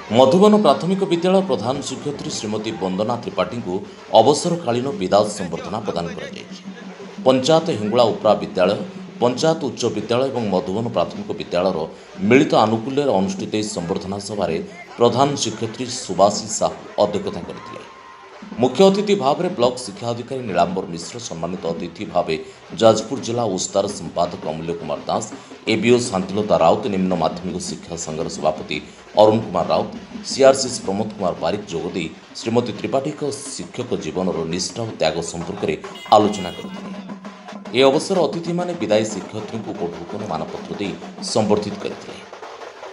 मधुबन प्राथमिक विद्यालय प्रधान शिक्षयित्री श्रीमती वंदना त्रिपाठी को अवसरकालीन विदाय संबर्धना प्रदान कर पंचायत हिंगुला उपरा विद्यालय पंचायत उच्च विद्यालय और मधुबन प्राथमिक विद्यालय मिलित आनुकूल्य अनुष्ठित संबर्धना सभा प्रधान शिक्षयित्री सुभाषी साहू अध्यक्षता करथिले। मुख्य अतिथि भाव में ब्लॉक शिक्षा अधिकारी नीलांबर मिश्र, सम्मानित अतिथि भाव जाजपुर जिला उस्तार संपादक अमूल्य कुमार दास, एबीओ शांतिलता राउत, निम्न माध्यमिक शिक्षा संघर सभापति अरुण कुमार राउत, सीआरसीएस प्रमोद कुमार पारिक जोगदी श्रीमती त्रिपाठी शिक्षक जीवन निष्ठा और त्याग संपर्क में आलोचना करते। यह अवसर अतिथि माने विदायी शिक्षयित्री को उपढौकन मानपत्र दे संबर्धित करते।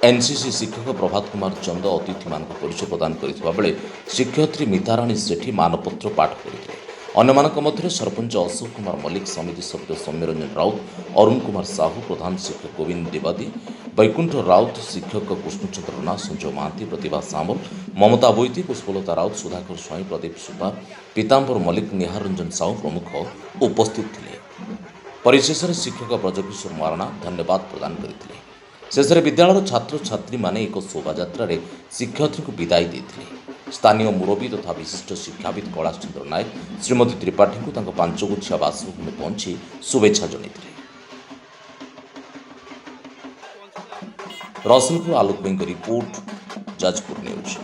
एनसीसी शिक्षक प्रभात कुमार चंद अतिथि मान परिचय प्रदान करथिबा बेले शिक्षयित्री मिताराणी सेठी मानपत्र पाठ करथिले। अन्यमानक मध्य सरपंच अशोक कुमार मल्लिक, समिति सभ्य सौम्यरंजन राउत, अरुण कुमार साहू, प्रधान शिक्षक गोविंद देवादी, बैकुंठ राउत, शिक्षक कृष्णचंद्र नाथ, संजय महांती, प्रतिभा सामल, ममता बोईती, पुष्पलता राउत, सुधाकर स्वाई, प्रदीप सुपार, पीताम्बर मल्लिक, निहार रंजन साहू प्रमुख उपस्थित थे। परिशेष शिक्षक ब्रजकिशोर महाराणा धन्यवाद प्रदान करथिले। शेष विद्यालय छात्र छात्री माने एक शोभा शिक्षयित्री को विदाई देते। स्थानीय मुरबी तथा विशिष्ट शिक्षाविद कैलाश चंद्र नायक श्रीमती त्रिपाठी को पांचगुछिया बासभूमि पहुंची शुभेच्छा जणाइथिले। रसलपुर आलोक रिपोर्ट, जाजपुर न्यूज।